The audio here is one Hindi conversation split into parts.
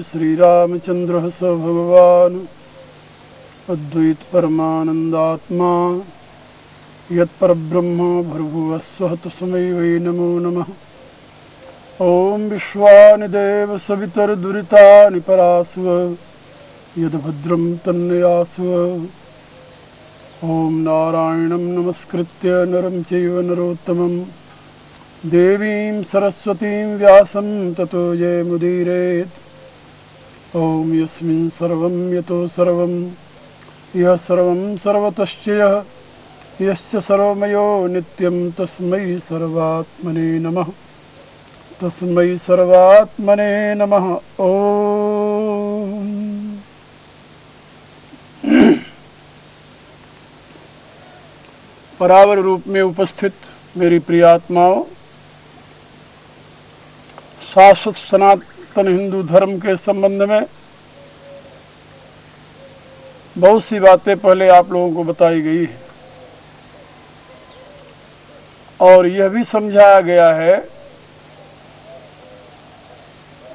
श्रीरामचंद्र स भगवान् अद्वैत परमानंदात्मा यत्परब्रह्म भर्भुवस्वः तस्मै वै नमो नमः। ओम विश्वानि देव सवितर्दुरितानि परास्व यद्भद्रं तन्नयास्व। ओम नारायणं नमस्कृत्य नरं चैव नरोत्तमं देवीं सरस्वतीं व्यासं ततो जयमुदीरयेत्। ओम यस्मिन् सर्वं यतो सर्वं यः सर्वं सर्वतश्च यः यस्य सर्वमयो नित्यं तस्मै सर्वात्मने नमः। तस्मै सर्वात्मने नमः। ओम परावर रूप में उपस्थित मेरी प्रिय आत्माओं, शाश्वत सनातन हिंदू धर्म के संबंध में बहुत सी बातें पहले आप लोगों को बताई गई है और यह भी समझाया गया है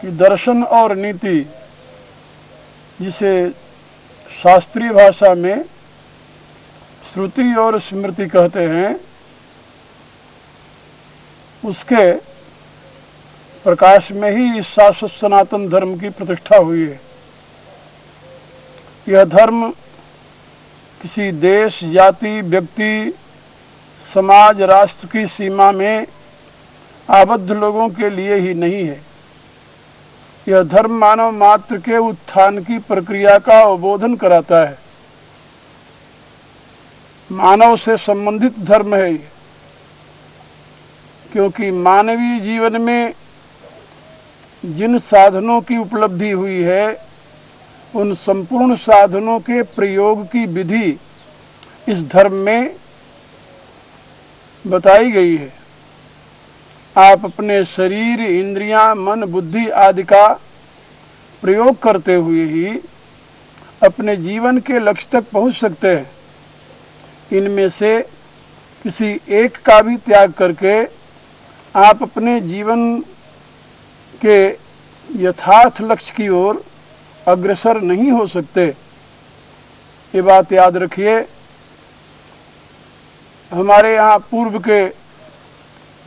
कि दर्शन और नीति, जिसे शास्त्रीय भाषा में श्रुति और स्मृति कहते हैं, उसके प्रकाश में ही इस शाश्वत सनातन धर्म की प्रतिष्ठा हुई है। यह धर्म किसी देश, जाति, व्यक्ति, समाज, राष्ट्र की सीमा में आबद्ध लोगों के लिए ही नहीं है। यह धर्म मानव मात्र के उत्थान की प्रक्रिया का अवबोधन कराता है। मानव से संबंधित धर्म है ये, क्योंकि मानवीय जीवन में जिन साधनों की उपलब्धि हुई है, उन संपूर्ण साधनों के प्रयोग की विधि इस धर्म में बताई गई है। आप अपने शरीर, इंद्रियां, मन, बुद्धि आदि का प्रयोग करते हुए ही अपने जीवन के लक्ष्य तक पहुंच सकते हैं। इनमें से किसी एक का भी त्याग करके आप अपने जीवन के यथार्थ लक्ष्य की ओर अग्रसर नहीं हो सकते। ये बात याद रखिए। हमारे यहाँ पूर्व के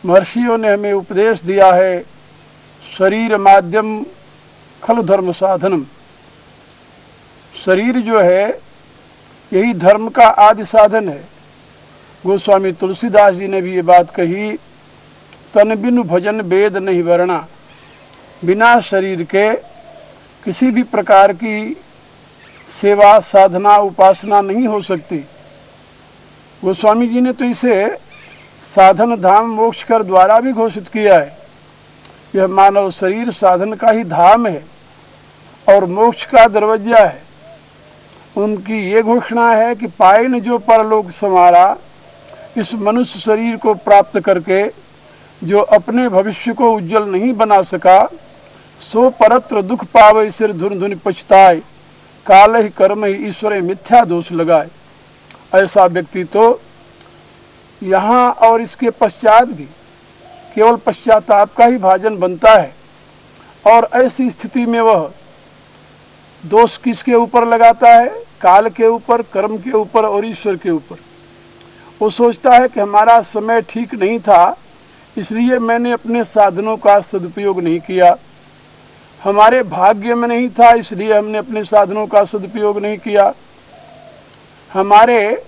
महर्षियों ने हमें उपदेश दिया है, शरीर माध्यम खलु धर्म साधनम। शरीर जो है यही धर्म का आदि साधन है। गोस्वामी तुलसीदास जी ने भी ये बात कही, तन बिनु भजन वेद नहीं वर्णा। बिना शरीर के किसी भी प्रकार की सेवा, साधना, उपासना नहीं हो सकती। गोस्वामी जी ने तो इसे साधन धाम मोक्ष कर द्वारा भी घोषित किया है। यह मानव शरीर साधन का ही धाम है और मोक्ष का दरवाजा है। उनकी ये घोषणा है कि पाए न जो परलोक समारा, इस मनुष्य शरीर को प्राप्त करके जो अपने भविष्य को उज्जवल नहीं बना सका, सो परत्र दुख पावे सिर धुन धुन पछताए, काल ही कर्म ही ईश्वर मिथ्या दोष लगाए। ऐसा व्यक्ति तो यहाँ और इसके पश्चात भी केवल पश्चाताप का ही भाजन बनता है। और ऐसी स्थिति में वह दोष किसके ऊपर लगाता है? काल के ऊपर, कर्म के ऊपर और ईश्वर के ऊपर। वो सोचता है कि हमारा समय ठीक नहीं था, इसलिए मैंने अपने साधनों का सदुपयोग नहीं किया। हमारे भाग्य में नहीं था, इसलिए हमने अपने साधनों का सदुपयोग नहीं किया। हमारे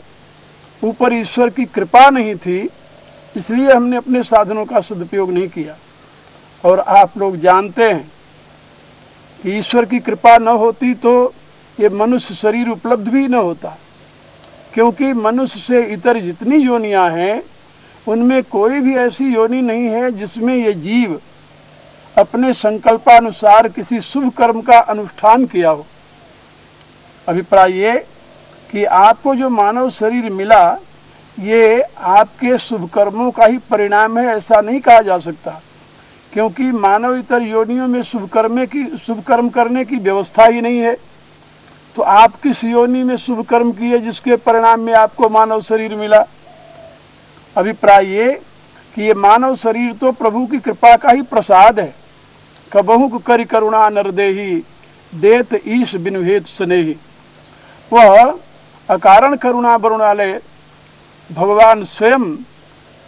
ऊपर ईश्वर की कृपा नहीं थी, इसलिए हमने अपने साधनों का सदुपयोग नहीं किया। और आप लोग जानते हैं कि ईश्वर की कृपा न होती तो ये मनुष्य शरीर उपलब्ध भी न होता, क्योंकि मनुष्य से इतर जितनी योनियां हैं उनमें कोई भी ऐसी योनि नहीं है जिसमें ये जीव अपने संकल्पानुसार किसी शुभ कर्म का अनुष्ठान किया हो। अभिप्राय ये कि आपको जो मानव शरीर मिला ये आपके शुभ कर्मों का ही परिणाम है, ऐसा नहीं कहा जा सकता, क्योंकि मानव इतर योनियों में शुभ कर्म करने की व्यवस्था ही नहीं है। तो आप किस योनि में शुभ कर्म किए जिसके परिणाम में आपको मानव शरीर मिला? अभिप्राय ये कि ये मानव शरीर तो प्रभु की कृपा का ही प्रसाद है। कबहु करि करुणा नरदेही देत ईश बिनु हेतु स्नेही। वह अकारण करुणा वरुणालय भगवान स्वयं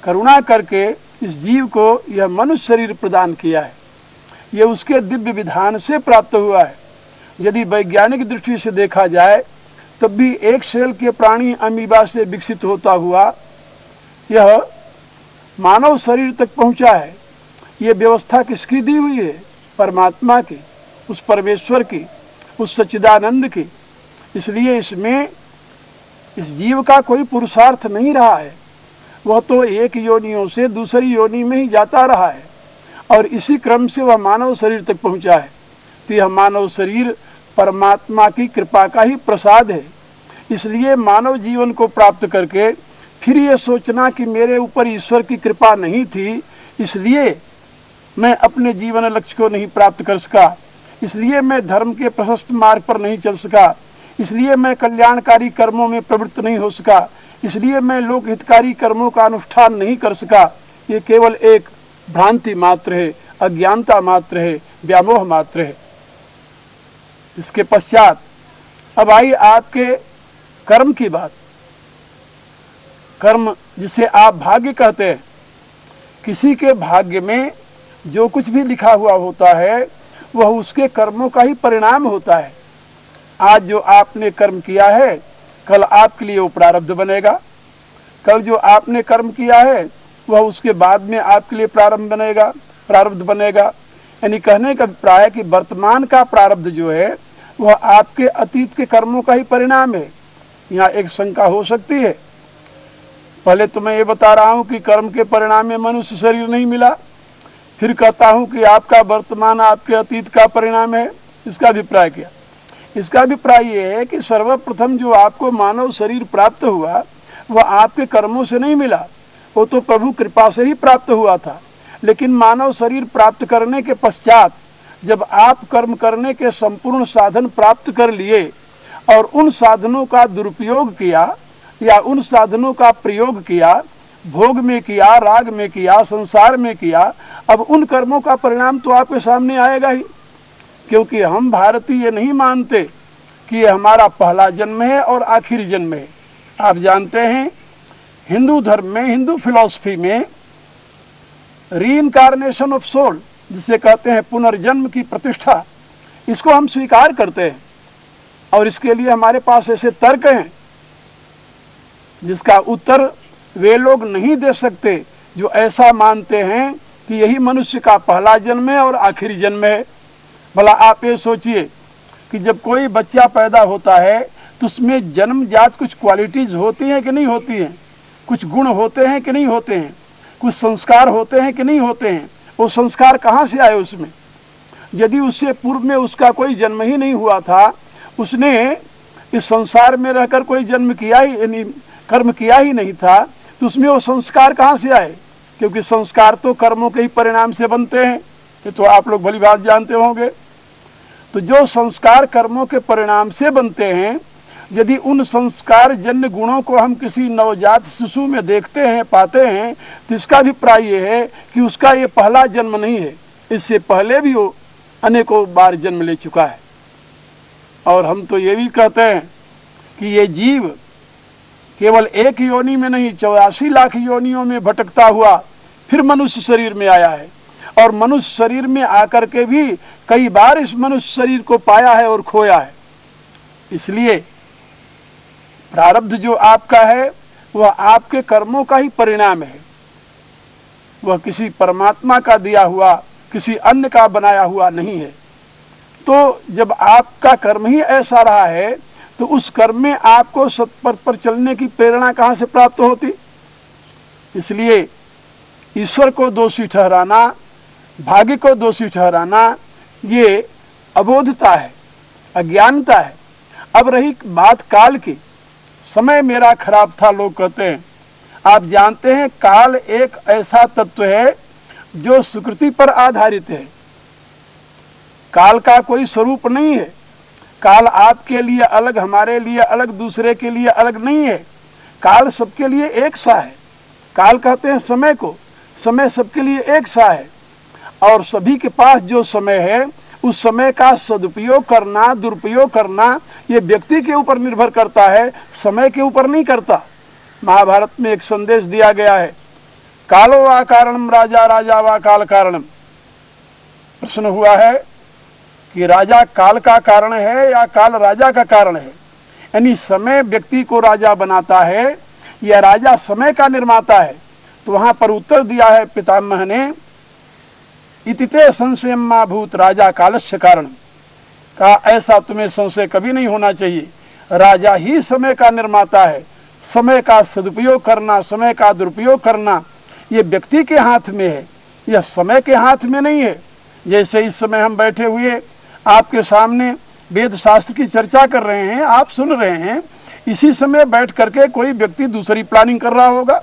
करुणा करके इस जीव को यह मनुष्य शरीर प्रदान किया है। यह उसके दिव्य विधान से प्राप्त हुआ है। यदि वैज्ञानिक दृष्टि से देखा जाए तब भी एक सेल के प्राणी अमीबा से विकसित होता हुआ यह मानव शरीर तक पहुंचा है। ये व्यवस्था किसकी दी हुई है? परमात्मा की, उस परमेश्वर की, उस सच्चिदानंद की। इसलिए इसमें इस जीव का कोई पुरुषार्थ नहीं रहा है। वह तो एक योनियों से दूसरी योनि में ही जाता रहा है और इसी क्रम से वह मानव शरीर तक पहुंचा है। तो यह मानव शरीर परमात्मा की कृपा का ही प्रसाद है। इसलिए मानव जीवन को प्राप्त करके फिर ये सोचना कि मेरे ऊपर ईश्वर की कृपा नहीं थी इसलिए मैं अपने जीवन लक्ष्य को नहीं प्राप्त कर सका, इसलिए मैं धर्म के प्रशस्त मार्ग पर नहीं चल सका, इसलिए मैं कल्याणकारी कर्मों में प्रवृत्त नहीं हो सका, इसलिए मैं लोक हितकारी कर्मों का अनुष्ठान नहीं कर सका। ये केवल एक भ्रांति मात्र है, अज्ञानता मात्र है, व्यामोह मात्र है। इसके पश्चात अब आई आपके कर्म की बात। कर्म जिसे आप भाग्य कहते हैं, किसी के भाग्य में जो कुछ भी लिखा हुआ होता है वह उसके कर्मों का ही परिणाम होता है। आज जो आपने कर्म किया है कल आपके लिए वो प्रारब्ध बनेगा, कल जो आपने कर्म किया है वह उसके बाद में आपके लिए प्रारब्ध बनेगा। यानी कहने का अभिप्राय है कि वर्तमान का प्रारब्ध जो है वह आपके अतीत के कर्मों का ही परिणाम है। यहाँ एक शंका हो सकती है, पहले तो मैं ये बता रहा हूँ कि कर्म के परिणाम में मनुष्य शरीर नहीं मिला, फिर कहता हूँ कि आपका वर्तमान आपके अतीत का परिणाम है। इसका अभिप्राय क्या? इसका अभिप्राय ये है कि सर्वप्रथम जो आपको मानव शरीर प्राप्त हुआ वह आपके कर्मों से नहीं मिला, वो तो प्रभु कृपा से ही प्राप्त हुआ था। लेकिन मानव शरीर प्राप्त करने के पश्चात जब आप कर्म करने के संपूर्ण साधन प्राप्त कर लिए और उन साधनों का दुरुपयोग किया या उन साधनों का प्रयोग किया, भोग में किया, राग में किया, संसार में किया, अब उन कर्मों का परिणाम तो आपके सामने आएगा ही। क्योंकि हम भारतीय ये नहीं मानते कि ये हमारा पहला जन्म है और आखिरी जन्म है। आप जानते हैं हिंदू धर्म में, हिंदू फिलॉसफी में रीइंकार्नेशन ऑफ सोल जिसे कहते हैं पुनर्जन्म की प्रतिष्ठा, इसको हम स्वीकार करते हैं और इसके लिए हमारे पास ऐसे तर्क हैं जिसका उत्तर वे लोग नहीं दे सकते जो ऐसा मानते हैं कि यही मनुष्य का पहला जन्म है और आखिरी जन्म है। भला आप ये सोचिए कि जब कोई बच्चा पैदा होता है तो उसमें जन्मजात कुछ क्वालिटीज होती हैं कि नहीं होती हैं, कुछ गुण होते हैं कि नहीं होते हैं, कुछ संस्कार होते हैं कि नहीं होते हैं। वो संस्कार कहाँ से आए उसमें? यदि उससे पूर्व में उसका कोई जन्म ही नहीं हुआ था, उसने इस संसार में रहकर कोई जन्म किया ही यानी कर्म किया ही नहीं था, तो उसमें वो संस्कार कहाँ से आए? क्योंकि संस्कार तो कर्मों के ही परिणाम से बनते हैं, ये तो आप लोग भली बात जानते होंगे। तो जो संस्कार कर्मों के परिणाम से बनते हैं, यदि उन संस्कार जन्य गुणों को हम किसी नवजात शिशु में देखते हैं, पाते हैं, तो इसका अभिप्राय ये है कि उसका ये पहला जन्म नहीं है, इससे पहले भी वो अनेकों बार जन्म ले चुका है। और हम तो ये भी कहते हैं कि ये जीव केवल एक योनि में नहीं 84 लाख योनियों में भटकता हुआ फिर मनुष्य शरीर में आया है और मनुष्य शरीर में आकर के भी कई बार इस मनुष्य शरीर को पाया है और खोया है। इसलिए प्रारब्ध जो आपका है वह आपके कर्मों का ही परिणाम है, वह किसी परमात्मा का दिया हुआ, किसी अन्य का बनाया हुआ नहीं है। तो जब आपका कर्म ही ऐसा रहा है तो उस कर्म में आपको सत्पथ पर चलने की प्रेरणा कहाँ से प्राप्त होती? इसलिए ईश्वर को दोषी ठहराना, भाग्य को दोषी ठहराना, ये अबोधता है, अज्ञानता है। अब रही बात काल की, समय मेरा खराब था लोग कहते हैं। आप जानते हैं काल एक ऐसा तत्व है जो सुकृति पर आधारित है। काल का कोई स्वरूप नहीं है। काल आपके लिए अलग, हमारे लिए अलग, दूसरे के लिए अलग नहीं है। काल सबके लिए एक सा है। काल कहते हैं समय को, समय सबके लिए एक सा है। और सभी के पास जो समय है उस समय का सदुपयोग करना, दुरुपयोग करना, ये व्यक्ति के ऊपर निर्भर करता है, समय के ऊपर नहीं करता। महाभारत में एक संदेश दिया गया है, कालो वा कारणम राजा, राजा वा काल कारणम। प्रश्न हुआ है कि राजा काल का कारण है या काल राजा का कारण है, यानी समय व्यक्ति को राजा बनाता है या राजा समय का निर्माता है। तो वहां पर उत्तर दिया है पितामह ने, इतिते संशयम मा भूत राजा कालस्य कारण। कहा ऐसा तुम्हें संशय कभी नहीं होना चाहिए, राजा ही समय का निर्माता है। समय का सदुपयोग करना, समय का दुरुपयोग करना, ये व्यक्ति के हाथ में है, यह समय के हाथ में नहीं है। जैसे इस समय हम बैठे हुए आपके सामने वेद शास्त्र की चर्चा कर रहे हैं, आप सुन रहे हैं, इसी समय बैठ करके कोई व्यक्ति दूसरी प्लानिंग कर रहा होगा,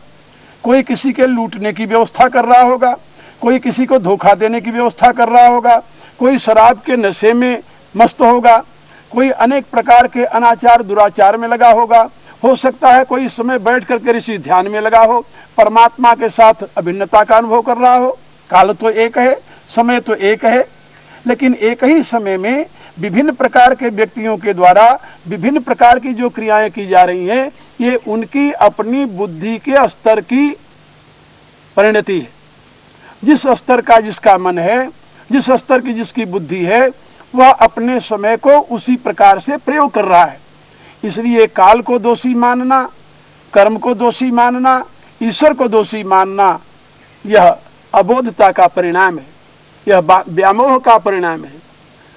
कोई किसी के लूटने की व्यवस्था कर रहा होगा, कोई किसी को धोखा देने की व्यवस्था कर रहा होगा, कोई शराब के नशे में मस्त होगा, कोई अनेक प्रकार के अनाचार दुराचार में लगा होगा। हो सकता है कोई इस समय बैठ करके ऋषि ध्यान में लगा हो, परमात्मा के साथ अभिन्नता का अनुभव कर रहा हो। काल तो एक है, समय तो एक है, लेकिन एक ही समय में विभिन्न प्रकार के व्यक्तियों के द्वारा विभिन्न प्रकार की जो क्रियाएं की जा रही हैं, ये उनकी अपनी बुद्धि के स्तर की परिणति है। जिस स्तर का जिसका मन है, जिस स्तर की जिसकी बुद्धि है, वह अपने समय को उसी प्रकार से प्रयोग कर रहा है। इसलिए काल को दोषी मानना, कर्म को दोषी मानना, ईश्वर को दोषी मानना, यह अबोधता का परिणाम है, यह व्यामोह का परिणाम है।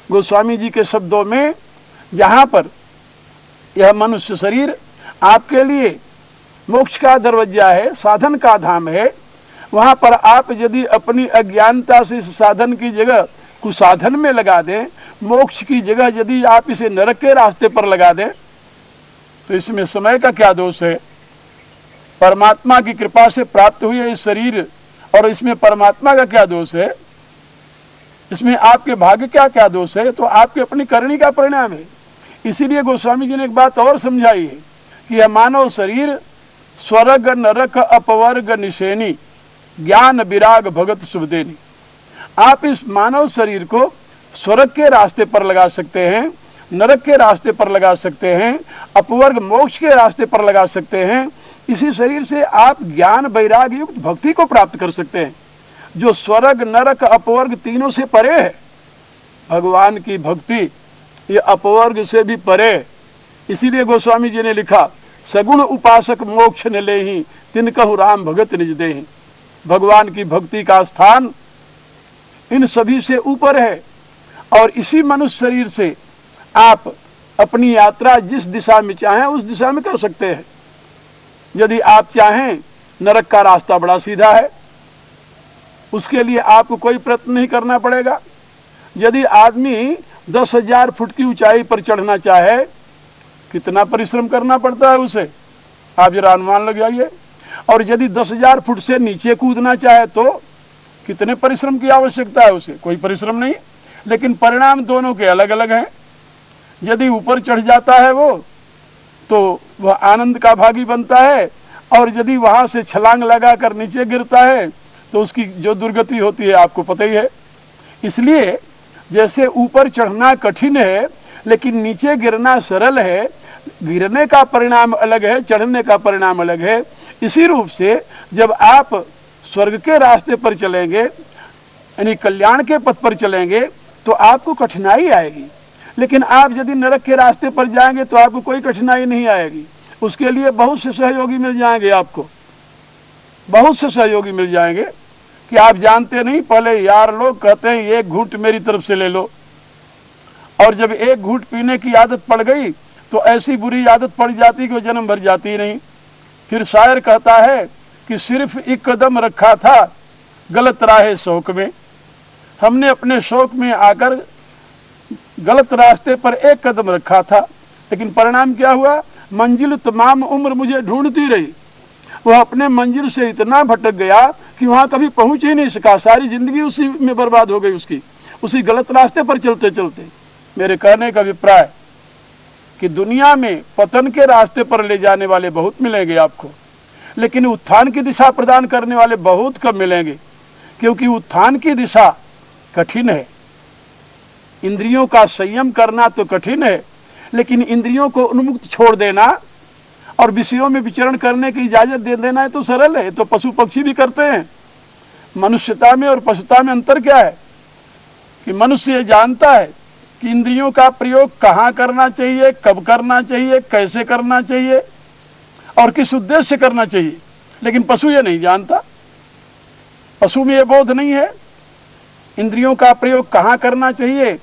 गोस्वामी जी के शब्दों में, जहाँ पर यह मनुष्य शरीर आपके लिए मोक्ष का दरवाजा है, साधन का धाम है, वहाँ पर आप यदि अपनी अज्ञानता से इस साधन की जगह कुसाधन में लगा दें, मोक्ष की जगह यदि आप इसे नरक के रास्ते पर लगा दें, तो इसमें समय का क्या दोष है? परमात्मा की कृपा से प्राप्त हुई है इस शरीर, और इसमें परमात्मा का क्या दोष है? इसमें आपके भाग्य क्या क्या दोष है? तो आपके अपनी करनी का परिणाम है। इसीलिए गोस्वामी जी ने एक बात और समझाई है कि यह मानव शरीर स्वर्ग नरक अपवर्ग निशेनी ज्ञान विराग भगत शुभदेनी। आप इस मानव शरीर को स्वर्ग के रास्ते पर लगा सकते हैं, नरक के रास्ते पर लगा सकते हैं, अपवर्ग मोक्ष के रास्ते पर लगा सकते हैं। इसी शरीर से आप ज्ञान वैराग युक्त भक्ति को प्राप्त कर सकते हैं, जो स्वर्ग नरक अपवर्ग तीनों से परे है। भगवान की भक्ति ये अपवर्ग से भी परे। इसीलिए गोस्वामी जी ने लिखा, सगुण उपासक मोक्ष न लेहि तिन कहु राम भगत निज देहि। भगवान की भक्ति का स्थान इन सभी से ऊपर है, और इसी मनुष्य शरीर से आप अपनी यात्रा जिस दिशा में चाहें उस दिशा में कर सकते हैं। यदि आप चाहें, नरक का रास्ता बड़ा सीधा है, उसके लिए आपको कोई प्रयत्न नहीं करना पड़ेगा। यदि आदमी 10,000 फुट की ऊंचाई पर चढ़ना चाहे, कितना परिश्रम करना पड़ता है उसे, आप जरा अनुमान लगाइए। और यदि 10,000 फुट से नीचे कूदना चाहे तो कितने परिश्रम की आवश्यकता है उसे? कोई परिश्रम नहीं। लेकिन परिणाम दोनों के अलग अलग हैं। यदि ऊपर चढ़ जाता है वो, तो वह आनंद का भागी बनता है, और यदि वहां से छलांग लगाकर नीचे गिरता है तो उसकी जो दुर्गति होती है आपको पता ही है। इसलिए जैसे ऊपर चढ़ना कठिन है लेकिन नीचे गिरना सरल है, गिरने का परिणाम अलग है, चढ़ने का परिणाम अलग है। इसी रूप से जब आप स्वर्ग के रास्ते पर चलेंगे, यानी कल्याण के पथ पर चलेंगे, तो आपको कठिनाई आएगी। लेकिन आप यदि नरक के रास्ते पर जाएंगे तो आपको कोई कठिनाई नहीं आएगी। उसके लिए बहुत से सहयोगी मिल जाएंगे, आपको बहुत से सहयोगी मिल जाएंगे कि आप जानते नहीं, पहले यार लोग कहते हैं एक घूंट मेरी तरफ से ले लो, और जब एक घूंट पीने की आदत पड़ गई तो ऐसी बुरी आदत पड़ जाती कि वो जन्म भर जाती नहीं। फिर शायर कहता है कि सिर्फ एक कदम रखा था गलत राह शौक में। हमने अपने शौक में आकर गलत रास्ते पर एक कदम रखा था, लेकिन परिणाम क्या हुआ? मंजिल तमाम उम्र मुझे ढूंढती रही। वह अपने मंजिल से इतना भटक गया कि वहां कभी पहुंच ही नहीं सका। सारी जिंदगी उसी में बर्बाद हो गई उसकी, उसी गलत रास्ते पर चलते चलते। मेरे कहने का अभिप्राय कि दुनिया में पतन के रास्ते पर ले जाने वाले बहुत मिलेंगे आपको, लेकिन उत्थान की दिशा प्रदान करने वाले बहुत कम मिलेंगे, क्योंकि उत्थान की दिशा कठिन है। इंद्रियों का संयम करना तो कठिन है, लेकिन इंद्रियों को उन्मुक्त छोड़ देना और विषयों में विचरण करने की इजाजत दे देना है तो सरल है। तो पशु पक्षी भी करते हैं। मनुष्यता में और पशुता में अंतर क्या है कि मनुष्य ये जानता है कि इंद्रियों का प्रयोग कहाँ करना चाहिए, कब करना चाहिए, कैसे करना चाहिए और किस उद्देश्य से करना चाहिए, लेकिन पशु ये नहीं जानता। पशु में ये बोध नहीं है। इंद्रियों का प्रयोग कहाँ करना चाहिए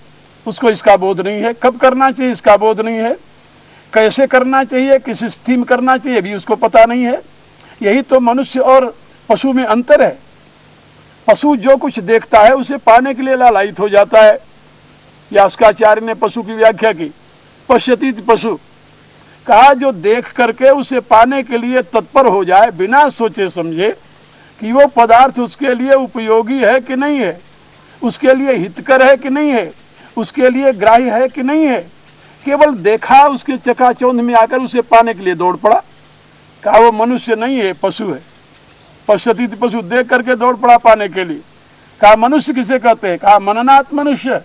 उसको इसका बोध नहीं है, कब करना चाहिए इसका बोध नहीं है, कैसे करना चाहिए, किस स्थिति में करना चाहिए भी उसको पता नहीं है। यही तो मनुष्य और पशु में अंतर है। पशु जो कुछ देखता है उसे पाने के लिए लालायित हो जाता है। यास्काचार्य ने पशु की व्याख्या की, पश्यति पशु, कहा जो देख करके उसे पाने के लिए तत्पर हो जाए बिना सोचे समझे कि वो पदार्थ उसके लिए उपयोगी है कि नहीं है, उसके लिए हितकर है कि नहीं है, उसके लिए ग्राह्य है कि नहीं है, केवल देखा उसके चकाचौंध में आकर उसे पाने के लिए दौड़ पड़ा। कहा वो मनुष्य नहीं है, पशु है। पश्यति पशु, देख करके दौड़ पड़ा पाने के लिए। कहा मनुष्य किसे कहते हैं? कहा मननात् मनुष्य,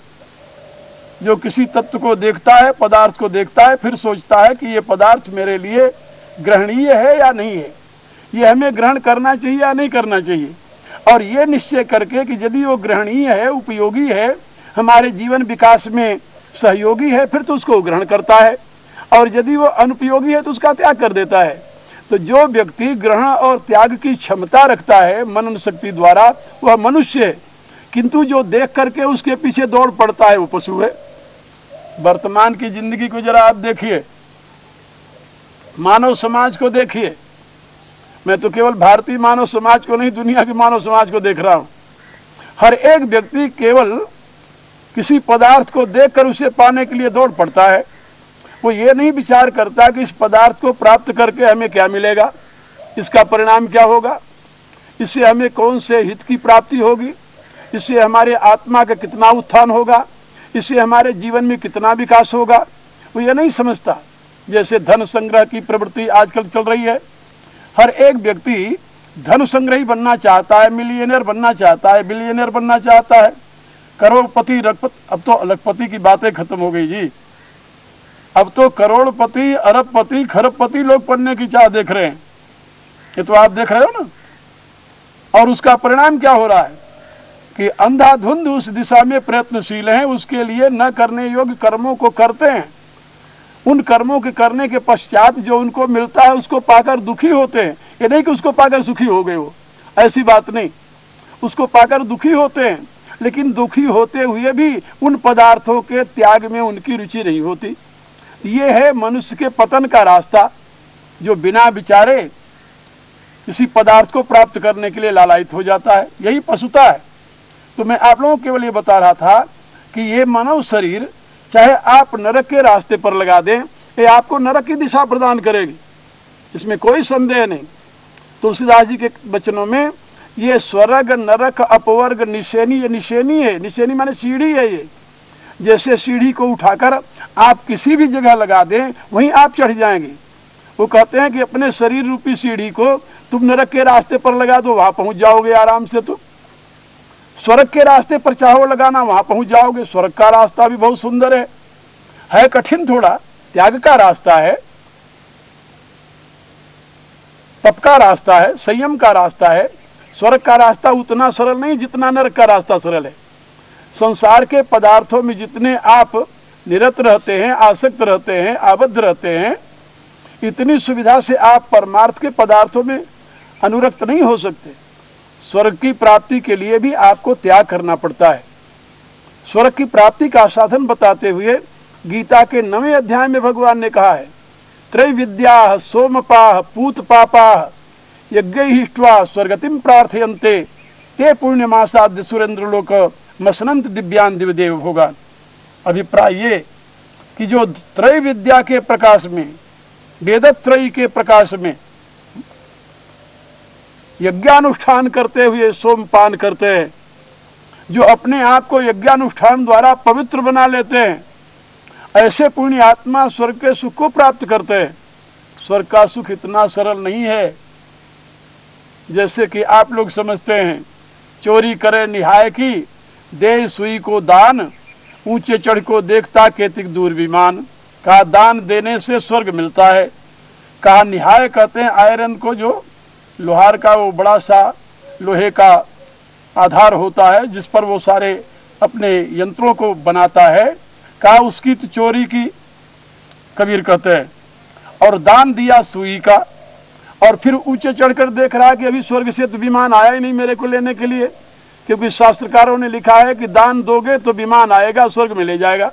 जो किसी तत्व को देखता है, पदार्थ को देखता है, फिर सोचता है कि ये पदार्थ मेरे लिए ग्रहणीय है या नहीं है, ये हमें ग्रहण करना चाहिए या नहीं करना चाहिए, और ये निश्चय करके कि यदि वो ग्रहणीय है, उपयोगी है, हमारे जीवन विकास में सहयोगी है, फिर तो उसको ग्रहण करता है, और यदि वो अनुपयोगी है तो उसका त्याग कर देता है। तो जो व्यक्ति ग्रहण और त्याग की क्षमता रखता है मनन शक्ति द्वारा, वह मनुष्य है। किंतु जो देख करके उसके पीछे दौड़ पड़ता है वो पशु है। वर्तमान की जिंदगी को जरा आप देखिए, मानव समाज को देखिए। मैं तो केवल भारतीय मानव समाज को नहीं, दुनिया के मानव समाज को देख रहा हूं। हर एक व्यक्ति केवल किसी पदार्थ को देखकर उसे पाने के लिए दौड़ पड़ता है। वो ये नहीं विचार करता कि इस पदार्थ को प्राप्त करके हमें क्या मिलेगा, इसका परिणाम क्या होगा, इससे हमें कौन से हित की प्राप्ति होगी, इससे हमारे आत्मा का कितना उत्थान होगा, इससे हमारे जीवन में कितना विकास होगा। वो ये नहीं समझता। जैसे धन संग्रह की प्रवृत्ति आजकल चल रही है, हर एक व्यक्ति धन संग्रही बनना चाहता है, मिलियनर बनना चाहता है, बिलियनर बनना चाहता है, करोड़पति, लखपति। अब तो लखपति की बातें खत्म हो गई जी। अब तो करोड़पति, अरबपति, खरबपति लोग बनने की चाह देख रहे हैं। ये तो आप देख रहे हो ना। और उसका परिणाम क्या हो रहा है कि अंधाधुंध उस दिशा में प्रयत्नशील हैं, उसके लिए न करने योग्य कर्मों को करते हैं। उन कर्मों के करने के पश्चात जो उनको मिलता है उसको पाकर दुखी होते हैं। ये नहीं कि उसको पाकर सुखी हो गए, वो ऐसी बात नहीं। उसको पाकर दुखी होते हैं, लेकिन दुखी होते हुए भी उन पदार्थों के त्याग में उनकी रुचि नहीं होती। ये है मनुष्य के पतन का रास्ता, जो बिना विचारे किसी पदार्थ को प्राप्त करने के लिए लालायित हो जाता है। यही पशुता है। तो मैं आप लोगों को केवल ये बता रहा था कि ये मानव शरीर चाहे आप नरक के रास्ते पर लगा दें, ये आपको नरक की दिशा प्रदान करेगी, इसमें कोई संदेह नहीं। तुलसीदास जी के वचनों में ये स्वर्ग, नरक, अपवर्ग, निशेनी, ये निशेनी है। निशेनी माने सीढ़ी है। ये जैसे सीढ़ी को उठाकर आप किसी भी जगह लगा दें वहीं आप चढ़ जाएंगे। वो कहते हैं कि अपने शरीर रूपी सीढ़ी को तुम नरक के रास्ते पर लगा दो, वहां पहुंच जाओगे आराम से। तो स्वर्ग के रास्ते पर चाहो लगाना, वहां पहुंच जाओगे। स्वर्ग का रास्ता भी बहुत सुंदर है कठिन थोड़ा, त्याग का रास्ता है, तप का रास्ता है, संयम का रास्ता है। स्वर्ग का रास्ता उतना सरल नहीं जितना नरक का रास्ता सरल है। संसार के पदार्थों में जितने आप निरत रहते हैं, आसक्त रहते हैं, आबद्ध रहते हैं, इतनी सुविधा से आप परमार्थ के पदार्थों में अनुरक्त नहीं हो सकते। स्वर्ग की प्राप्ति के लिए भी आपको त्याग करना पड़ता है। स्वर्ग की प्राप्ति का साधन बताते हुए गीता के 9वें अध्याय में भगवान ने कहा है, त्रैविद्या सोमपाह पूत पापाह यज्ञैः हिष्ट्वा स्वर्गतिं प्रार्थयन्ते ते पुण्यमासाद्य सुरेंद्रलोक मसनंत दिव्यान दिव्यदेव भोगान। अभिप्राय ये कि जो त्रय विद्या के प्रकाश में, वेदत्रयी के प्रकाश में यज्ञानुष्ठान करते हुए सोमपान करते हैं, जो अपने आप को यज्ञानुष्ठान द्वारा पवित्र बना लेते हैं, ऐसे पुण्य आत्मा स्वर्ग के सुख को प्राप्त करते हैं। स्वर्ग का सुख इतना सरल नहीं है जैसे कि आप लोग समझते हैं। चोरी करे निहाय की, दे सुई को दान, ऊंचे चढ़ को देखता केतिक दूर विमान। कहा दान देने से स्वर्ग मिलता है, कहा निहाय कहते हैं आयरन को, जो लोहार का वो बड़ा सा लोहे का आधार होता है जिस पर वो सारे अपने यंत्रों को बनाता है, कहा उसकी तो चोरी की, कबीर कहते हैं। और दान दिया सुई का, और फिर ऊंचे चढ़कर देख रहा है कि अभी स्वर्ग से तो विमान आया ही नहीं मेरे को लेने के लिए, क्योंकि शास्त्रकारों ने लिखा है कि दान दोगे तो विमान आएगा, स्वर्ग में ले जाएगा।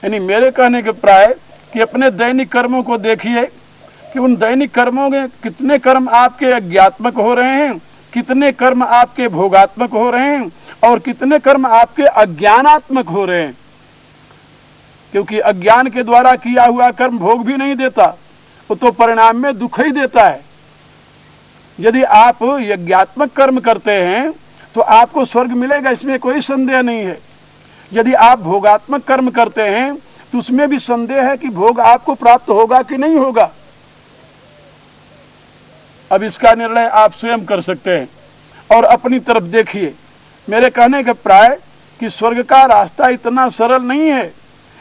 यानी मेरे कहने के प्राय कि अपने दैनिक कर्मों को देखिए कि उन दैनिक कर्मों में कितने कर्म आपके अज्ञात्मक हो रहे हैं, कितने कर्म आपके भोगात्मक हो रहे हैं, और कितने कर्म आपके अज्ञानात्मक हो रहे हैं। क्योंकि अज्ञान के द्वारा किया हुआ कर्म भोग भी नहीं देता, वो तो परिणाम में दुख ही देता है। यदि आप यज्ञात्मक कर्म करते हैं तो आपको स्वर्ग मिलेगा, इसमें कोई संदेह नहीं है। यदि आप भोगात्मक कर्म करते हैं तो उसमें भी संदेह है कि भोग आपको प्राप्त होगा कि नहीं होगा। अब इसका निर्णय आप स्वयं कर सकते हैं और अपनी तरफ देखिए। मेरे कहने का प्राय कि स्वर्ग का रास्ता इतना सरल नहीं है,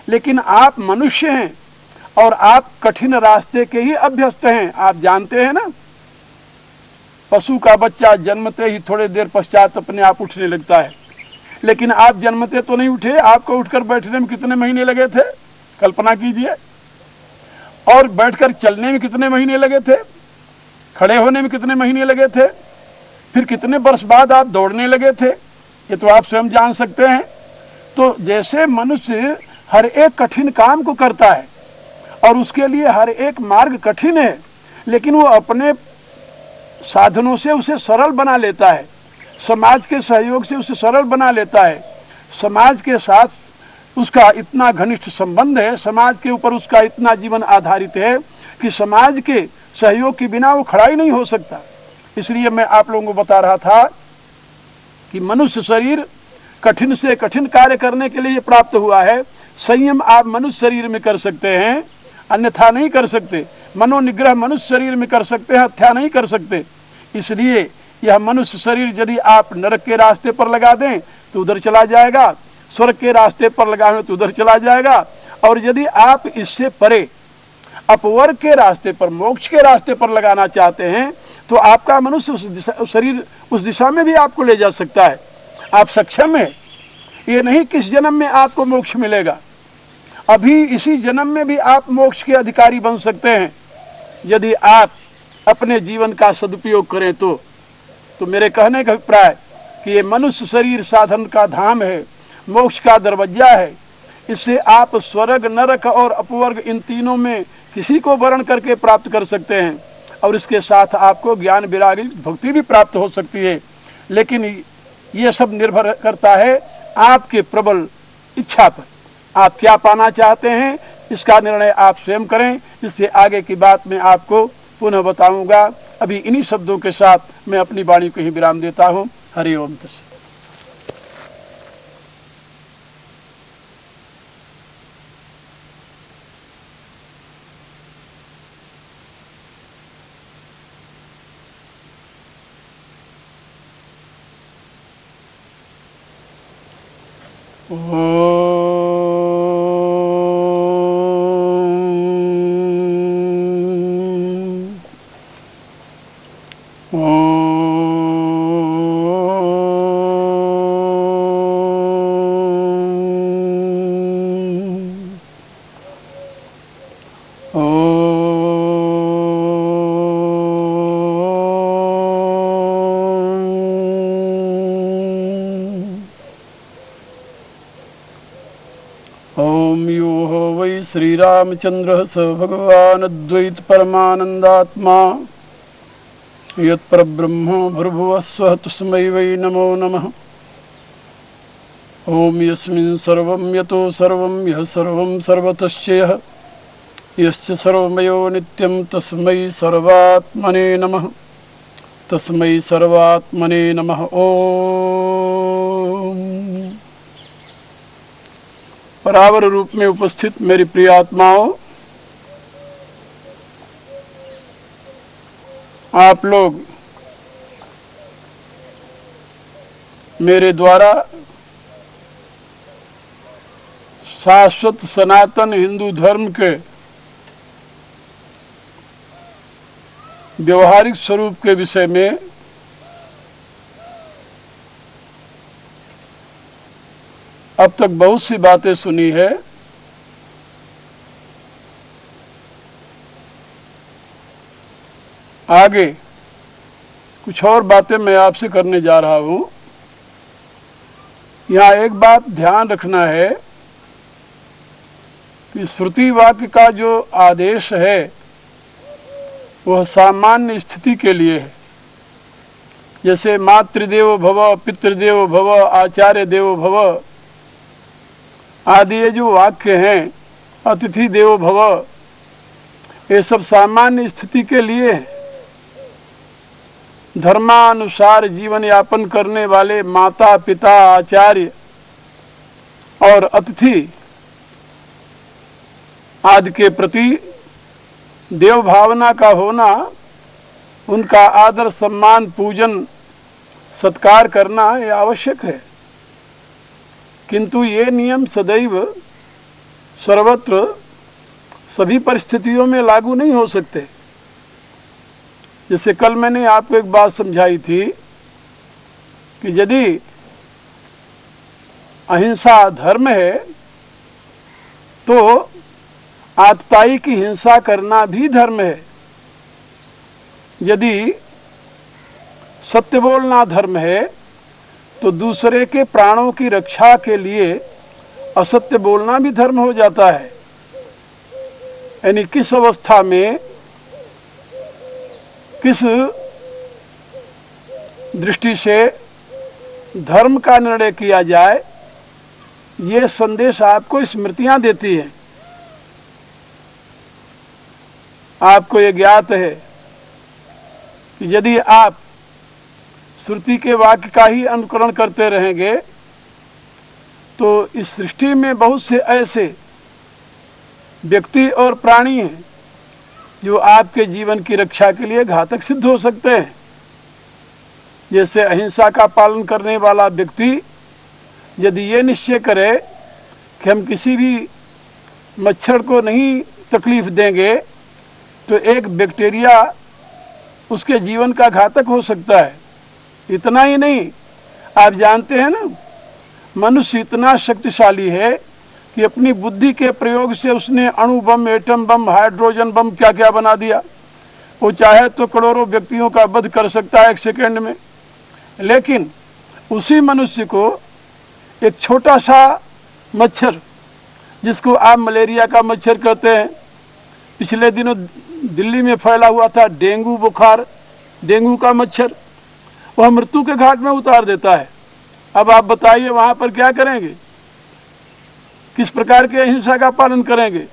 लेकिन आप मनुष्य हैं और आप कठिन रास्ते के ही अभ्यस्त हैं। आप जानते हैं ना, पशु का बच्चा जन्मते ही थोड़े देर पश्चात अपने आप उठने लगता है, लेकिन आप जन्मते तो नहीं उठे, आपको उठकर बैठने में कितने महीने लगे थे, कल्पना कीजिए। और बैठकर चलने में कितने महीने लगे थे, खड़े होने में कितने महीने लगे थे, फिर कितने वर्ष बाद आप दौड़ने लगे थे, ये तो आप स्वयं जान सकते हैं। तो जैसे मनुष्य हर एक कठिन काम को करता है और उसके लिए हर एक मार्ग कठिन है, लेकिन वो अपने साधनों से उसे सरल बना लेता है, समाज के सहयोग से उसे सरल बना लेता है। समाज के साथ उसका इतना घनिष्ठ संबंध है, समाज के ऊपर उसका इतना जीवन आधारित है कि समाज के सहयोग के बिना वो खड़ा ही नहीं हो सकता। इसलिए मैं आप लोगों को बता रहा था कि मनुष्य शरीर कठिन से कठिन कार्य करने के लिए प्राप्त हुआ है। संयम आप मनुष्य शरीर में कर सकते हैं, अन्यथा नहीं कर सकते। मनोनिग्रह मनुष्य शरीर में कर सकते हैं, हत्या नहीं कर सकते। इसलिए यह मनुष्य शरीर यदि आप नरक के रास्ते पर लगा दें तो उधर चला जाएगा, स्वर्ग के रास्ते पर लगाएं तो उधर चला जाएगा। और यदि आप इससे परे अपवर्ग के रास्ते पर, मोक्ष के रास्ते पर लगाना चाहते हैं तो आपका मनुष्य शरीर उस दिशा में भी आपको ले जा सकता है। आप सक्षम हैं। ये नहीं किस जन्म में आपको मोक्ष मिलेगा, अभी इसी जन्म में भी आप मोक्ष के अधिकारी बन सकते हैं यदि आप अपने जीवन का सदुपयोग करें तो। मेरे कहने का अभिप्राय कि ये मनुष्य शरीर साधन का धाम है, मोक्ष का दरवाजा है। इससे आप स्वर्ग, नरक और अपवर्ग इन तीनों में किसी को वर्ण करके प्राप्त कर सकते हैं, और इसके साथ आपको ज्ञान विरागी भक्ति भी प्राप्त हो सकती है। लेकिन ये सब निर्भर करता है आपके प्रबल इच्छा पर। आप क्या पाना चाहते हैं इसका निर्णय आप स्वयं करें। इससे आगे की बात मैं आपको पुनः बताऊंगा। अभी इन्हीं शब्दों के साथ मैं अपनी वाणी को ही विराम देता हूँ। हरि ओम तत्सत। ओम यो हो श्रीरामचंद्र स भगवान अद्वैत परमानंदात्मा यत्परब्रह्म भूर्भुवः स्वः तस्मै वै नमो नमः। ओम यस्मिन् सर्वं यतो सर्वं यः सर्वं सर्वतश्च यः यस्य सर्वमयो नित्यं तस्मै सर्वात्मने नमः। तस्मै सर्वात्मने नमः। ओम। परावर रूप में उपस्थित मेरी प्रिय आत्माओं, आप लोग मेरे द्वारा शाश्वत सनातन हिंदू धर्म के व्यवहारिक स्वरूप के विषय में अब तक बहुत सी बातें सुनी है। आगे कुछ और बातें मैं आपसे करने जा रहा हूं। यहाँ एक बात ध्यान रखना है कि श्रुति वाक्य का जो आदेश है वह सामान्य स्थिति के लिए है। जैसे मातृदेवो भव, पितृदेवो भव, आचार्य देवो भव आदि ये जो वाक्य हैं, अतिथि देवो भव, ये सब सामान्य स्थिति के लिए है। धर्मानुसार जीवन यापन करने वाले माता पिता आचार्य और अतिथि आदि के प्रति देव भावना का होना, उनका आदर सम्मान पूजन सत्कार करना ये आवश्यक है। किंतु ये नियम सदैव सर्वत्र सभी परिस्थितियों में लागू नहीं हो सकते। जैसे कल मैंने आपको एक बात समझाई थी कि यदि अहिंसा धर्म है तो आतताई की हिंसा करना भी धर्म है। यदि सत्य बोलना धर्म है तो दूसरे के प्राणों की रक्षा के लिए असत्य बोलना भी धर्म हो जाता है। यानी किस अवस्था में किस दृष्टि से धर्म का निर्णय किया जाए, ये संदेश आपको स्मृतियां देती हैं। आपको ये ज्ञात है कि यदि आप श्रुति के वाक्य का ही अनुकरण करते रहेंगे तो इस सृष्टि में बहुत से ऐसे व्यक्ति और प्राणी हैं जो आपके जीवन की रक्षा के लिए घातक सिद्ध हो सकते हैं। जैसे अहिंसा का पालन करने वाला व्यक्ति यदि ये निश्चय करे कि हम किसी भी मच्छर को नहीं तकलीफ देंगे तो एक बैक्टीरिया उसके जीवन का घातक हो सकता है। इतना ही नहीं, आप जानते हैं ना, मनुष्य इतना शक्तिशाली है कि अपनी बुद्धि के प्रयोग से उसने अणु बम, एटम बम, हाइड्रोजन बम क्या क्या बना दिया। वो चाहे तो करोड़ों व्यक्तियों का वध कर सकता है एक सेकंड में। लेकिन उसी मनुष्य को एक छोटा सा मच्छर, जिसको आप मलेरिया का मच्छर कहते हैं, पिछले दिनों दिल्ली में फैला हुआ था डेंगू बुखार, डेंगू का मच्छर, वह मृत्यु के घाट में उतार देता है। अब आप बताइए वहां पर क्या करेंगे, किस प्रकार के अहिंसा का पालन करेंगे।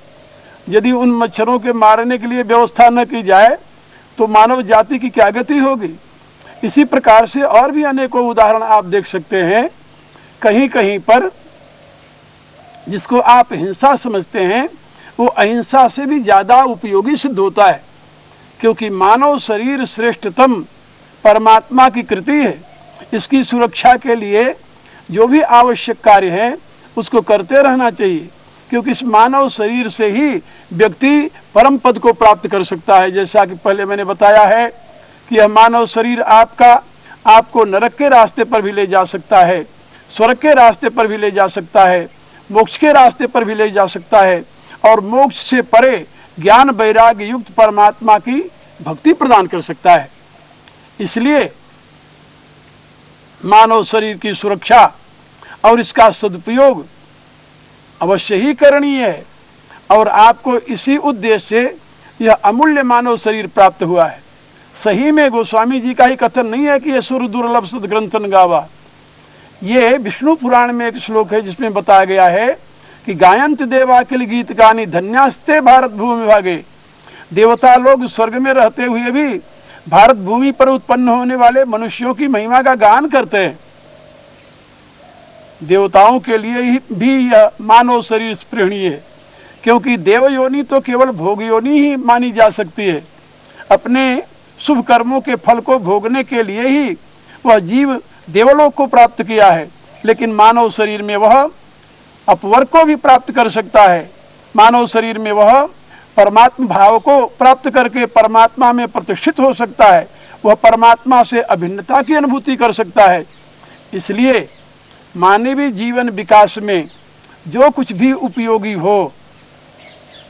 यदि उन मच्छरों के मारने के लिए व्यवस्था न की जाए तो मानव जाति की क्या गति होगी। इसी प्रकार से और भी अनेकों उदाहरण आप देख सकते हैं। कहीं कहीं पर जिसको आप हिंसा समझते हैं वो अहिंसा से भी ज्यादा उपयोगी सिद्ध होता है, क्योंकि मानव शरीर श्रेष्ठतम परमात्मा की कृति है। इसकी सुरक्षा के लिए जो भी आवश्यक कार्य हैं उसको करते रहना चाहिए, क्योंकि इस मानव शरीर से ही व्यक्ति परम पद को प्राप्त कर सकता है। जैसा कि पहले मैंने बताया है कि यह मानव शरीर आपको नरक के रास्ते पर भी ले जा सकता है, स्वर्ग के रास्ते पर भी ले जा सकता है, मोक्ष के रास्ते पर भी ले जा सकता है, और मोक्ष से परे ज्ञान वैराग्य युक्त परमात्मा की भक्ति प्रदान कर सकता है। इसलिए मानव शरीर की सुरक्षा और इसका सदुपयोग अवश्य ही करणीय है, और आपको इसी उद्देश्य से यह अमूल्य मानव शरीर प्राप्त हुआ है। सही में गोस्वामी जी का ही कथन नहीं है कि ये सुर दुर्लभ सद ग्रंथन गावा। ये विष्णु पुराण में एक श्लोक है जिसमें बताया गया है कि गायंत देवाकिल गीत गानी धन्यास्ते भारत भूमि भागे। देवता लोग स्वर्ग में रहते हुए भी भारत भूमि पर उत्पन्न होने वाले मनुष्यों की महिमा का गान करते हैं। देवताओं के लिए भी यह मानव शरीर स्पृहणीय है, क्योंकि देव योनि तो केवल भोग योनि ही मानी जा सकती है। अपने शुभ कर्मों के फल को भोगने के लिए ही वह जीव देवलोक को प्राप्त किया है, लेकिन मानव शरीर में वह अपवर्ग को भी प्राप्त कर सकता है। मानव शरीर में वह परमात्मा भाव को प्राप्त करके परमात्मा में प्रतिष्ठित हो सकता है। वह परमात्मा से अभिन्नता की अनुभूति कर सकता है। इसलिए मानवीय जीवन विकास में जो कुछ भी उपयोगी हो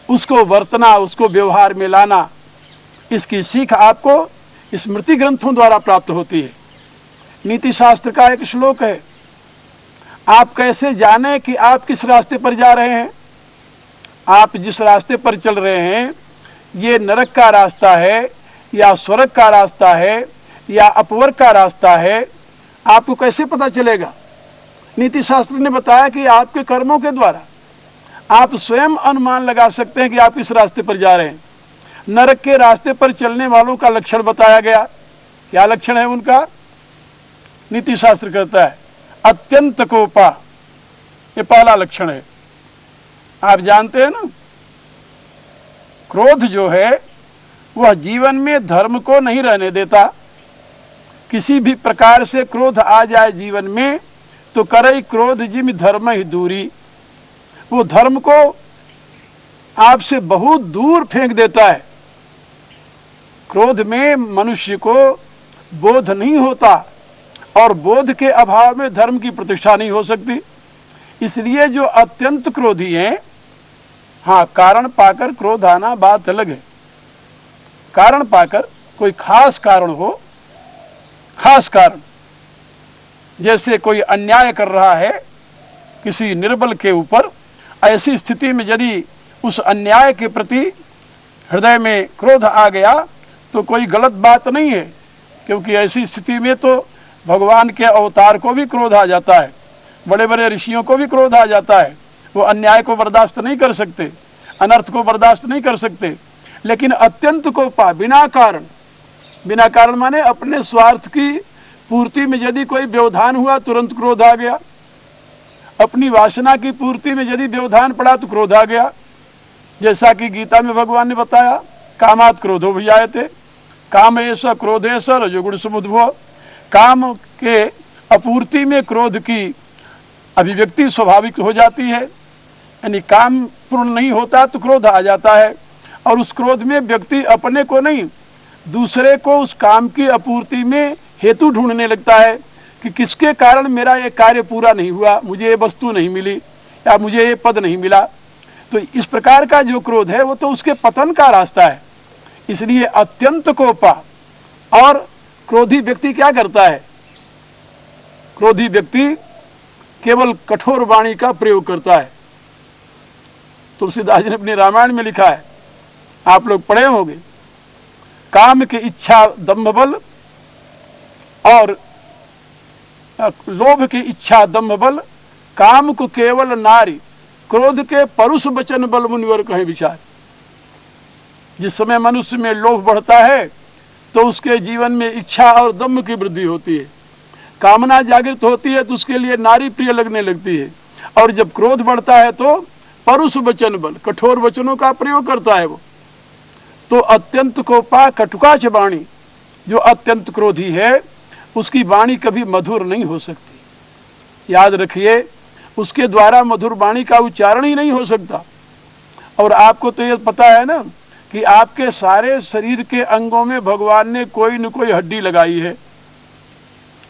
उसको वर्तना, उसको व्यवहार में लाना, इसकी सीख आपको स्मृति ग्रंथों द्वारा प्राप्त होती है। नीति शास्त्र का एक श्लोक है, आप कैसे जाने कि आप किस रास्ते पर जा रहे हैं। आप जिस रास्ते पर चल रहे हैं ये नरक का रास्ता है या स्वर्ग का रास्ता है या अपवर्ग का रास्ता है, आपको कैसे पता चलेगा। नीति शास्त्र ने बताया कि आपके कर्मों के द्वारा आप स्वयं अनुमान लगा सकते हैं कि आप किस रास्ते पर जा रहे हैं। नरक के रास्ते पर चलने वालों का लक्षण बताया गया। क्या लक्षण है उनका? नीति शास्त्र कहता है अत्यंत कोपा, ये पहला लक्षण है। आप जानते हैं ना, क्रोध जो है वह जीवन में धर्म को नहीं रहने देता। किसी भी प्रकार से क्रोध आ जाए जीवन में तो करे क्रोध जिम धर्म ही दूरी, वो धर्म को आपसे बहुत दूर फेंक देता है। क्रोध में मनुष्य को बोध नहीं होता और बोध के अभाव में धर्म की प्रतिष्ठा नहीं हो सकती। इसलिए जो अत्यंत क्रोधी हैं, हाँ, कारण पाकर क्रोध आना बात अलग है। कारण पाकर कोई खास कारण हो, खास कारण, जैसे कोई अन्याय कर रहा है किसी निर्बल के ऊपर, ऐसी स्थिति में यदि उस अन्याय के प्रति हृदय में क्रोध आ गया तो कोई गलत बात नहीं है, क्योंकि ऐसी स्थिति में तो भगवान के अवतार को भी क्रोध आ जाता है, बड़े बड़े ऋषियों को भी क्रोध आ जाता है। वो अन्याय को बर्दाश्त नहीं कर सकते, अनर्थ को बर्दाश्त नहीं कर सकते। लेकिन अत्यंत कोपा, बिना कारण, बिना कारण माने अपने स्वार्थ की पूर्ति में यदि कोई व्यवधान हुआ तुरंत क्रोध आ गया। अपनी वासना की पूर्ति में यदि व्यवधान पड़ा तो क्रोध आ गया। जैसा कि गीता में भगवान ने बताया, कामात क्रोधो विजायते, काम ऐसा क्रोध ऐसा रजोगुण समुद्भव। काम के अपूर्ति में क्रोध की अभिव्यक्ति स्वाभाविक हो जाती है, यानी काम पूर्ण नहीं होता तो क्रोध आ जाता है। और उस क्रोध में व्यक्ति अपने को नहीं, दूसरे को उस काम की अपूर्ति में हेतु ढूंढने लगता है कि किसके कारण मेरा ये कार्य पूरा नहीं हुआ, मुझे ये वस्तु नहीं मिली या मुझे ये पद नहीं मिला। तो इस प्रकार का जो क्रोध है वो तो उसके पतन का रास्ता है। इसलिए अत्यंत कोपा। और क्रोधी व्यक्ति क्या करता है? क्रोधी व्यक्ति केवल कठोर वाणी का प्रयोग करता है। तुलसीदास जी ने अपने रामायण में लिखा है, आप लोग पढ़े होंगे, काम की इच्छा दंभ बल और लोभ की इच्छा दंभ बल, काम को केवल नारी, क्रोध के परुष वचन बल मुनिवर कहीं विचार। जिस समय मनुष्य में लोभ बढ़ता है तो उसके जीवन में इच्छा और दम्भ की वृद्धि होती है, कामना जागृत होती है तो उसके लिए नारी प्रिय लगने लगती है। और जब क्रोध बढ़ता है तो परुष वचन बल, कठोर वचनों का प्रयोग करता है वो। तो अत्यंत कोपा कटुकाच वाणी, जो अत्यंत क्रोधी है उसकी वाणी कभी मधुर नहीं हो सकती। याद रखिए, उसके द्वारा मधुर वाणी का उच्चारण ही नहीं हो सकता। और आपको तो ये पता है ना कि आपके सारे शरीर के अंगों में भगवान ने कोई न कोई हड्डी लगाई है,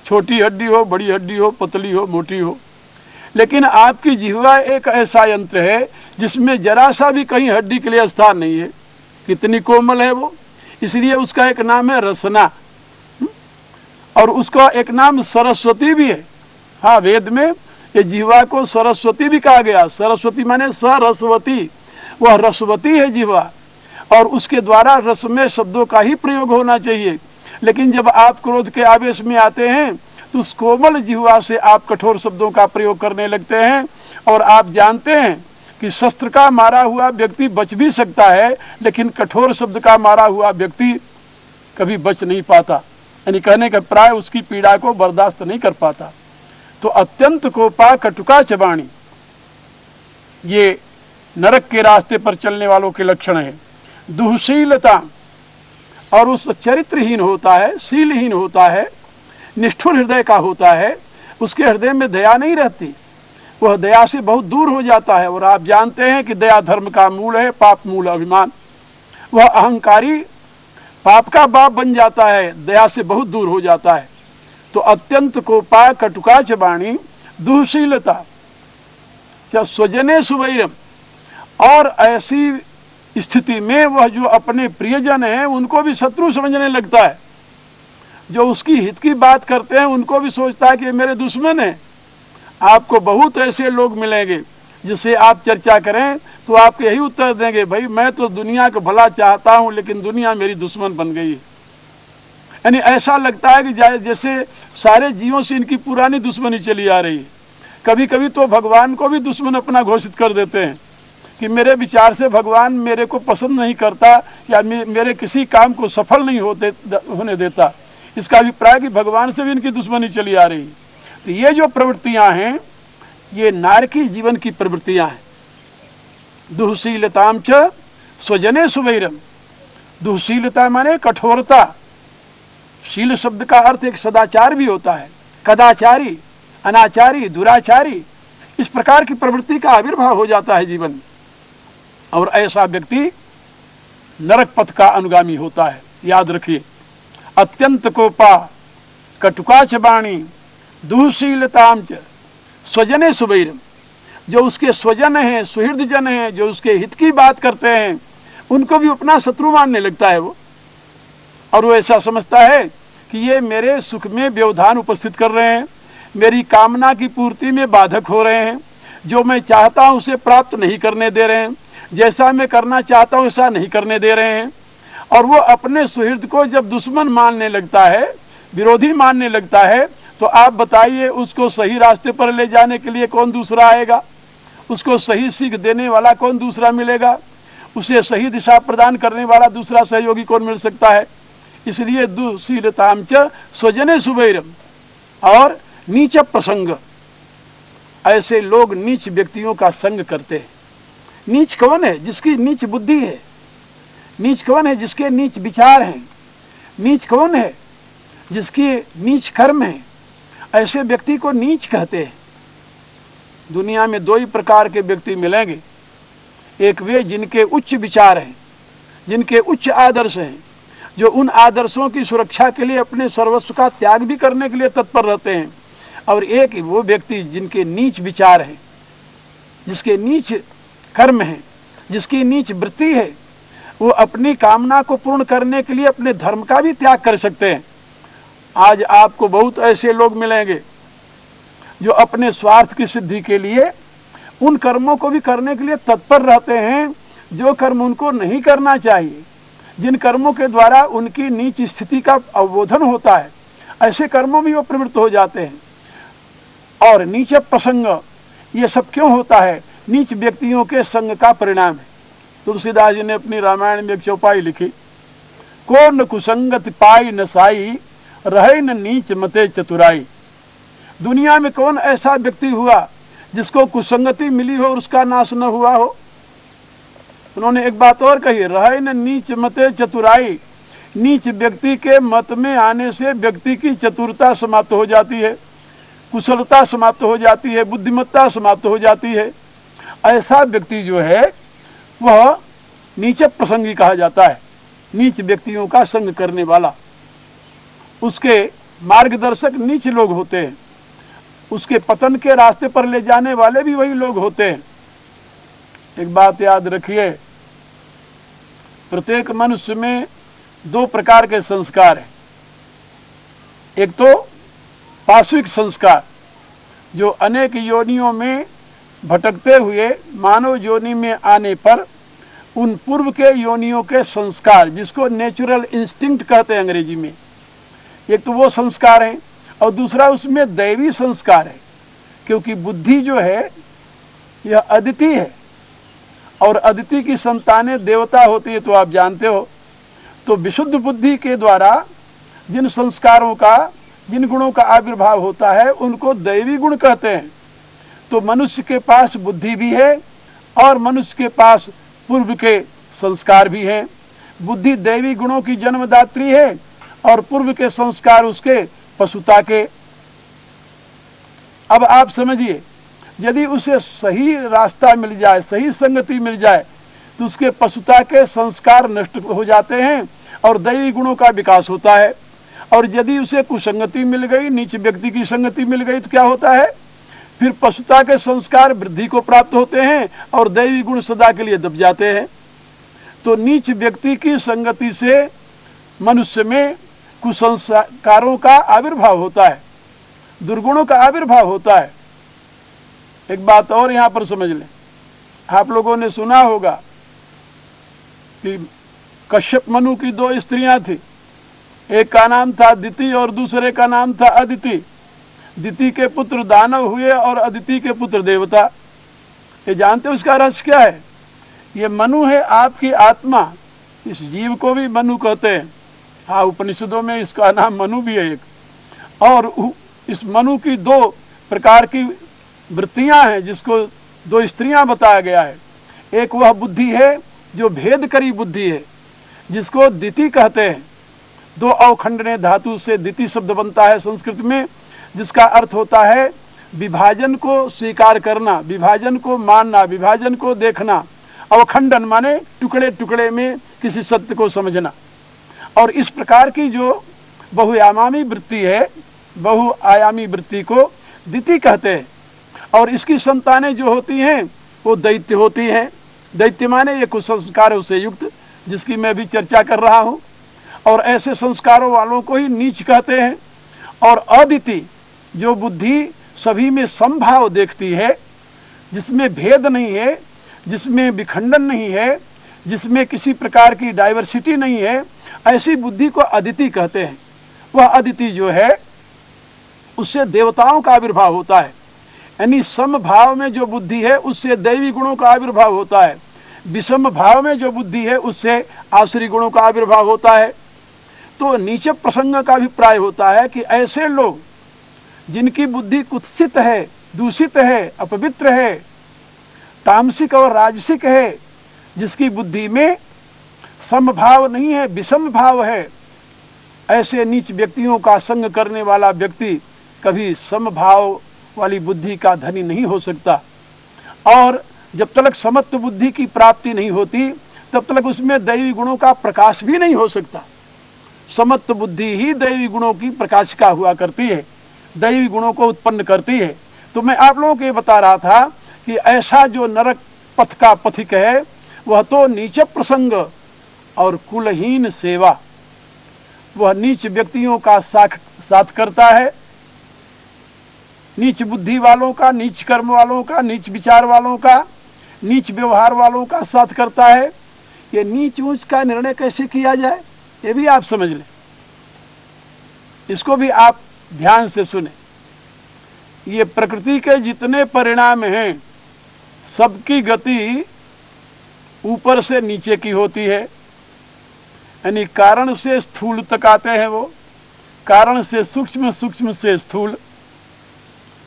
छोटी हड्डी हो, बड़ी हड्डी हो, पतली हो, मोटी हो। लेकिन आपकी जिह्वा एक ऐसा यंत्र है जिसमें जरा सा भी कहीं हड्डी के लिए स्थान नहीं है। कितनी कोमल है वो। इसलिए उसका एक नाम है रसना, और उसका एक नाम सरस्वती भी है। हाँ, वेद में ये जिह्वा को सरस्वती भी कहा गया। सरस्वती माने सरस्वती, वह रसवती है जिह्वा। और उसके द्वारा रसमय शब्दों का ही प्रयोग होना चाहिए। लेकिन जब आप क्रोध के आवेश में आते हैं तो उस कोमल जिह्वा से आप कठोर शब्दों का प्रयोग करने लगते हैं। और आप जानते हैं कि शस्त्र का मारा हुआ व्यक्ति बच भी सकता है, लेकिन कठोर शब्द का मारा हुआ व्यक्ति कभी बच नहीं पाता, यानी कहने का प्राय उसकी पीड़ा को बर्दाश्त नहीं कर पाता। तो अत्यंत कोपा कटुका चबाणी, ये नरक के रास्ते पर चलने वालों के लक्षण है। दुःशीलता, और उस चरित्रहीन होता है, शीलहीन होता है, निष्ठुर हृदय का होता है, उसके हृदय में दया नहीं रहती, वह दया से बहुत दूर हो जाता है। और आप जानते हैं कि दया धर्म का मूल है, पाप मूल अभिमान। वह अहंकारी पाप का बाप बन जाता है, दया से बहुत दूर हो जाता है। तो अत्यंत कोपा कटुका चबाणी दुःशीलता स्वजने सुवैरम, और ऐसी स्थिति में वह जो अपने प्रियजन हैं उनको भी शत्रु समझने लगता है। जो उसकी हित की बात करते हैं उनको भी सोचता है कि मेरे दुश्मन हैं। आपको बहुत ऐसे लोग मिलेंगे जिससे आप चर्चा करें तो आपको यही उत्तर देंगे, भाई मैं तो दुनिया को भला चाहता हूं लेकिन दुनिया मेरी दुश्मन बन गई है। यानी ऐसा लगता है कि जैसे सारे जीवों से इनकी पुरानी दुश्मनी चली आ रही है। कभी कभी तो भगवान को भी दुश्मन अपना घोषित कर देते हैं कि मेरे विचार से भगवान मेरे को पसंद नहीं करता या मेरे किसी काम को सफल नहीं होने देता। इसका अभिप्राय कि भगवान से भी इनकी दुश्मनी चली आ रही है। तो ये जो प्रवृत्तियां हैं ये नारकी जीवन की प्रवृत्तियां हैं। दुःशीलताम च स्वजने सुवैरम, दुःशीलता माने कठोरता। शील शब्द का अर्थ एक सदाचार भी होता है, कदाचारी, अनाचारी, दुराचारी, इस प्रकार की प्रवृत्ति का आविर्भाव हो जाता है जीवन में। और ऐसा व्यक्ति नरक पथ का अनुगामी होता है। याद रखिए, अत्यंत कोपा कटुका चबाणी दुःशीलताम च स्वजने सुवैरम, जो उसके स्वजन हैं, सुहृद जन हैं, जो उसके हित की बात करते हैं, उनको भी अपना शत्रु मानने लगता है वो। और वो ऐसा समझता है कि ये मेरे सुख में व्यवधान उपस्थित कर रहे हैं, मेरी कामना की पूर्ति में बाधक हो रहे हैं, जो मैं चाहता हूं उसे प्राप्त नहीं करने दे रहे हैं, जैसा मैं करना चाहता हूं वैसा नहीं करने दे रहे हैं। और वो अपने सुहृद को जब दुश्मन मानने लगता है, विरोधी मानने लगता है, तो आप बताइए उसको सही रास्ते पर ले जाने के लिए कौन दूसरा आएगा? उसको सही सीख देने वाला कौन दूसरा मिलेगा? उसे सही दिशा प्रदान करने वाला दूसरा सहयोगी कौन मिल सकता है? इसलिए दुःशीलताम च स्वजने सुवैरम। और नीच प्रसंग, ऐसे लोग नीच व्यक्तियों का संग करते हैं। नीच कौन है? जिसकी नीच बुद्धि है। नीच कौन है? जिसके नीच विचार हैं। नीच कौन है? जिसके नीच कर्म है। ऐसे व्यक्ति को नीच कहते हैं। दुनिया में दो ही प्रकार के व्यक्ति मिलेंगे, एक वे जिनके उच्च विचार हैं, जिनके उच्च आदर्श हैं, जो उन आदर्शों की सुरक्षा के लिए अपने सर्वस्व का त्याग भी करने के लिए तत्पर रहते हैं, और एक वो व्यक्ति जिनके नीच विचार हैं, जिसके नीच कर्म हैं, जिसकी नीच वृत्ति है। वो अपनी कामना को पूर्ण करने के लिए अपने धर्म का भी त्याग कर सकते हैं। आज आपको बहुत ऐसे लोग मिलेंगे जो अपने स्वार्थ की सिद्धि के लिए उन कर्मों को भी करने के लिए तत्पर रहते हैं जो कर्म उनको नहीं करना चाहिए, जिन कर्मों के द्वारा उनकी नीच स्थिति का अवबोधन होता है, ऐसे कर्मों में वो प्रवृत्त हो जाते हैं। और नीच प्रसंग, ये सब क्यों होता है? नीच व्यक्तियों के संग का परिणाम है। तुलसीदास जी ने अपनी रामायण में एक चौपाई लिखी, को न कुसंगत पाई न साई, रहे न नीच मते चतुराई। दुनिया में कौन ऐसा व्यक्ति हुआ जिसको कुसंगति मिली हो और उसका नाश न हुआ हो? उन्होंने एक बात और कही, रहे न नीच मते चतुराई। नीच व्यक्ति के मत में आने से व्यक्ति की चतुरता समाप्त हो जाती है, कुशलता समाप्त हो जाती है, बुद्धिमत्ता समाप्त हो जाती है। ऐसा व्यक्ति जो है वह नीच प्रसंगी कहा जाता है, नीच व्यक्तियों का संग करने वाला। उसके मार्गदर्शक नीच लोग होते हैं, उसके पतन के रास्ते पर ले जाने वाले भी वही लोग होते हैं। एक बात याद रखिए, प्रत्येक मनुष्य में दो प्रकार के संस्कार हैं। एक तो पाशविक संस्कार, जो अनेक योनियों में भटकते हुए मानव योनि में आने पर उन पूर्व के योनियों के संस्कार, जिसको नेचुरल इंस्टिंक्ट कहते हैं अंग्रेजी में, एक तो वो संस्कार है और दूसरा उसमें दैवी संस्कार है, क्योंकि बुद्धि जो है यह अदिति है और अदिति की संतानें देवता होती है, तो आप जानते हो। तो विशुद्ध बुद्धि के द्वारा जिन संस्कारों का, जिन गुणों का आविर्भाव होता है उनको दैवी गुण कहते हैं। तो मनुष्य के पास बुद्धि भी है और मनुष्य के पास पूर्व के संस्कार भी हैं। बुद्धि दैवी गुणों की जन्मदात्री है और पूर्व के संस्कार उसके पशुता के। अब आप समझिए, यदि उसे सही रास्ता मिल जाए, सही संगति मिल जाए, तो उसके पशुता के संस्कार नष्ट हो जाते हैं और दैवी गुणों का विकास होता है। और यदि उसे कुसंगति मिल गई, नीच व्यक्ति की संगति मिल गई, तो क्या होता है, फिर पशुता के संस्कार वृद्धि को प्राप्त होते हैं और दैवी गुण सदा के लिए दब जाते हैं। तो नीच व्यक्ति की संगति से मनुष्य में कुसंस्कारों का आविर्भाव होता है, दुर्गुणों का आविर्भाव होता है। एक बात और यहाँ पर समझ लें, आप लोगों ने सुना होगा कि कश्यप मनु की दो स्त्रियां थी, एक का नाम था दिति और दूसरे का नाम था अदिति। दिति के पुत्र दानव हुए और अदिति के पुत्र देवता। ये जानते हो उसका रहस्य क्या है? ये मनु है आपकी आत्मा, इस जीव को भी मनु कहते हैं। हाँ, उपनिषदों में इसका नाम मनु भी है एक। और इस मनु की दो प्रकार की वृत्तियां हैं, जिसको दो स्त्रियां बताया गया है। एक वह बुद्धि है जो भेदकरी बुद्धि है, जिसको दिति कहते हैं। दो अवखंडने धातु से दिति शब्द बनता है संस्कृत में, जिसका अर्थ होता है विभाजन को स्वीकार करना, विभाजन को मानना, विभाजन को देखना। अवखंडन माने टुकड़े टुकड़े में किसी सत्य को समझना। और इस प्रकार की जो बहुआयामी वृत्ति है, बहुआयामी वृत्ति को दिति कहते हैं। और इसकी संतानें जो होती हैं वो दैत्य होती हैं। दैत्य माने ये कुसंस्कारों से युक्त, जिसकी मैं भी चर्चा कर रहा हूँ। और ऐसे संस्कारों वालों को ही नीच कहते हैं। और अदिति जो बुद्धि सभी में समभाव देखती है, जिसमें भेद नहीं है, जिसमें विखंडन नहीं है, जिसमें किसी प्रकार की डाइवर्सिटी नहीं है, ऐसी बुद्धि को अदिति कहते हैं। वह अदिति जो है उससे देवताओं का आविर्भाव होता है। यानी समभाव में जो बुद्धि है उससे दैवी गुणों का आविर्भाव होता है। विषम भाव में जो बुद्धि है उससे आसुरी गुणों का आविर्भाव होता है। तो नीचे प्रसंग का अभिप्राय होता है कि ऐसे लोग जिनकी बुद्धि कुत्सित है, दूषित है, अपवित्र है, तामसिक और राजसिक है, जिसकी बुद्धि में समभाव नहीं है, विषम भाव है, ऐसे नीच व्यक्तियों का संग करने वाला व्यक्ति कभी समभाव वाली बुद्धि का धनी नहीं हो सकता। और जब तक समत्व बुद्धि की प्राप्ति नहीं होती तब तक उसमें दैवी गुणों का प्रकाश भी नहीं हो सकता। समत्व बुद्धि ही दैवी गुणों की प्रकाशिका हुआ करती है, दैवी गुणों को उत्पन्न करती है। तो मैं आप लोगों को ये बता रहा था कि ऐसा जो नरक पथ का पथिक है वह तो नीच प्रसंग और कुलहीन सेवा, वह नीच व्यक्तियों का साथ करता है, नीच बुद्धि वालों का, नीच कर्म वालों का, नीच विचार वालों का, नीच व्यवहार वालों का साथ करता है। ये नीच ऊंच का निर्णय कैसे किया जाए ये भी आप समझ लें, इसको भी आप ध्यान से सुने। ये प्रकृति के जितने परिणाम हैं सबकी गति ऊपर से नीचे की होती है। यानी कारण से स्थूल तक आते हैं वो, कारण से सूक्ष्म, सूक्ष्म से स्थूल।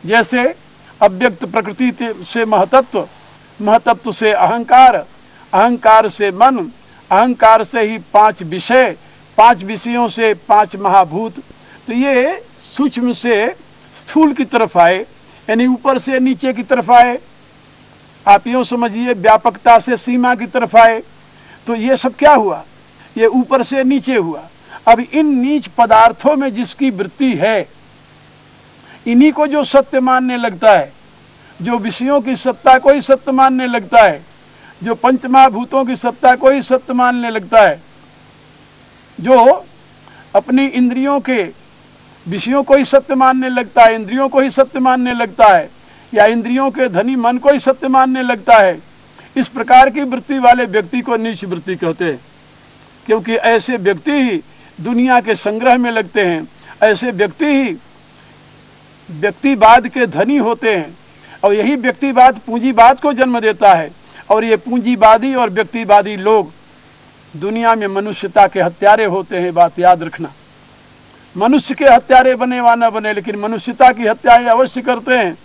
जैसे अव्यक्त प्रकृति से महतत्व, महतत्व से अहंकार, अहंकार से मन, अहंकार से ही 5 विषय, 5 विषयों से 5 महाभूत। तो ये सूक्ष्म से स्थूल की तरफ आए, यानी ऊपर से नीचे की तरफ आए। आप यूँ समझिए व्यापकता से सीमा की तरफ आए। तो ये सब क्या हुआ, ये ऊपर से नीचे हुआ। अब इन नीच पदार्थों में जिसकी वृत्ति है, इन्हीं को जो सत्य मानने लगता है, जो विषयों की सत्ता को ही सत्य मानने लगता है, जो पंचमहाभूतों की सत्ता को ही सत्य मानने लगता है, जो अपनी इंद्रियों के विषयों को ही सत्य मानने लगता है, इंद्रियों को ही सत्य मानने लगता है, या इंद्रियों के धनी मन को ही सत्य मानने लगता है, इस प्रकार की वृत्ति वाले व्यक्ति को नीच वृत्ति कहते हैं, क्योंकि ऐसे व्यक्ति ही दुनिया के संग्रह में लगते हैं, ऐसे व्यक्ति ही व्यक्तिवाद के धनी होते हैं, और यही व्यक्तिवाद पूंजीवाद को जन्म देता है। और ये पूंजीवादी और व्यक्तिवादी लोग दुनिया में मनुष्यता के हत्यारे होते हैं। बात याद रखना, मनुष्य के हत्यारे बने व न बने, लेकिन मनुष्यता की हत्या ये अवश्य करते हैं,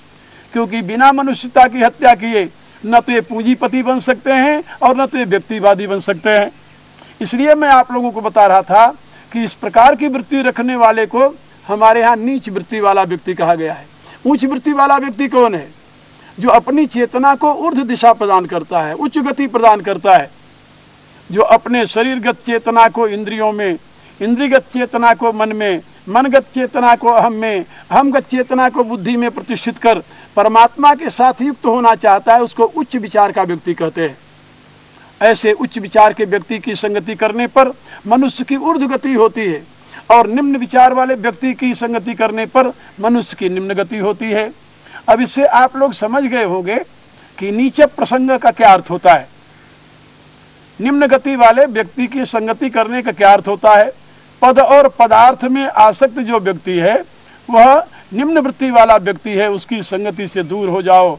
क्योंकि बिना मनुष्यता की हत्या किए न तो ये पूंजीपति बन सकते हैं और न तो ये व्यक्तिवादी बन सकते हैं। इसलिए मैं आप लोगों को बता रहा था कि इस प्रकार की वृत्ति रखने वाले को हमारे यहाँ नीच वृत्ति वाला व्यक्ति कहा गया है। उच्च वृत्ति वाला व्यक्ति कौन है? जो अपनी चेतना को ऊर्ध्व दिशा प्रदान करता है, उच्च गति प्रदान करता है, जो अपने शरीरगत चेतना को इंद्रियों में, इंद्रियगत चेतना को मन में, मनगत चेतना को अहम में, अहमगत चेतना को बुद्धि में प्रतिष्ठित कर परमात्मा के साथ युक्त होना चाहता है, उसको उच्च विचार का व्यक्ति कहते हैं। ऐसे उच्च विचार के व्यक्ति की संगति करने पर मनुष्य की ऊर्ध्व गति होती है, और निम्न विचार वाले व्यक्ति की संगति करने पर मनुष्य की निम्न गति होती है। अब इससे आप लोग समझ गए होंगे कि नीचे प्रसंग का क्या अर्थ होता है, निम्न गति वाले व्यक्ति की संगति करने का क्या अर्थ होता है। पद और पदार्थ में आसक्त जो व्यक्ति है वह निम्न वृत्ति वाला व्यक्ति है, उसकी संगति से दूर हो जाओ।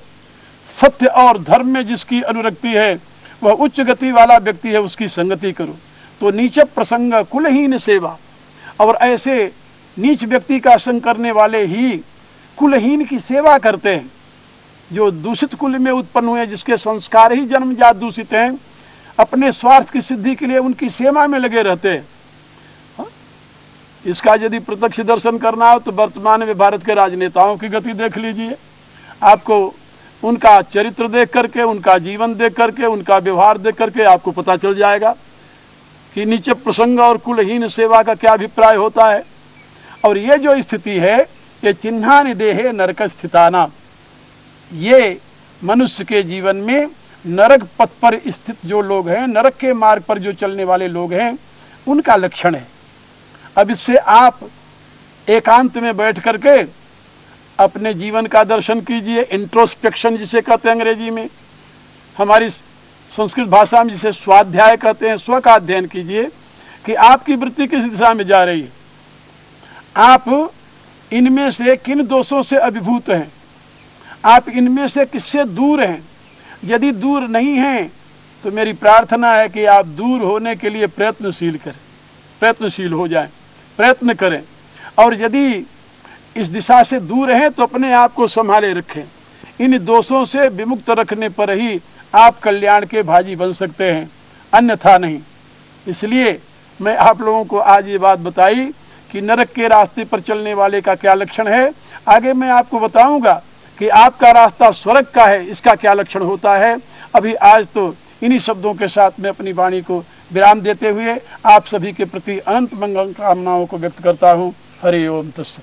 सत्य और धर्म में जिसकी अनुरक्ति है वह उच्च गति वाला व्यक्ति है, उसकी संगति करो। तो नीच प्रसंग कुलहीन सेवा, और ऐसे नीच व्यक्ति का संग करने वाले ही कुलहीन की सेवा करते हैं। जो दूषित कुल में उत्पन्न हुए, जिसके संस्कार ही जन्मजात दूषित हैं, अपने स्वार्थ की सिद्धि के लिए उनकी सेवा में लगे रहते हैं। इसका यदि प्रत्यक्ष दर्शन करना हो तो वर्तमान में भारत के राजनेताओं की गति देख लीजिए। आपको उनका चरित्र देख करके, उनका जीवन देख करके, उनका व्यवहार देख करके आपको पता चल जाएगा कि नीचे प्रसंग और कुलहीन सेवा का क्या अभिप्राय होता है। और ये जो स्थिति है, ये चिन्हानि देहे नरक स्थिताना, ये मनुष्य के जीवन में नरक पथ पर स्थित जो लोग हैं, नरक के मार्ग पर जो चलने वाले लोग हैं, उनका लक्षण है। अब इससे आप एकांत में बैठ करके अपने जीवन का दर्शन कीजिए, इंट्रोस्पेक्शन जिसे कहते हैं अंग्रेजी में, हमारी संस्कृत भाषा में जिसे स्वाध्याय कहते हैं, स्व का अध्ययन कीजिए कि आपकी वृत्ति किस दिशा में जा रही है, आप इनमें से किन दोषों से अभिभूत हैं, आप इनमें से किससे दूर हैं। यदि दूर नहीं हैं तो मेरी प्रार्थना है कि आप दूर होने के लिए प्रयत्नशील हो जाएं, प्रयत्न करें। और यदि इस दिशा से दूर हैं तो अपने आप को संभाले रखें। इन दोषों से विमुक्त रखने पर ही आप कल्याण के भागी बन सकते हैं, अन्यथा नहीं। इसलिए मैं आप लोगों को आज ये बात बताई कि नरक के रास्ते पर चलने वाले का क्या लक्षण है। आगे मैं आपको बताऊंगा कि आपका रास्ता स्वर्ग का है, इसका क्या लक्षण होता है। अभी आज तो इन्हीं शब्दों के साथ मैं अपनी वाणी को विराम देते हुए आप सभी के प्रति अनंत मंगल कामनाओं को व्यक्त करता हूँ। हरि ओम तत्सत।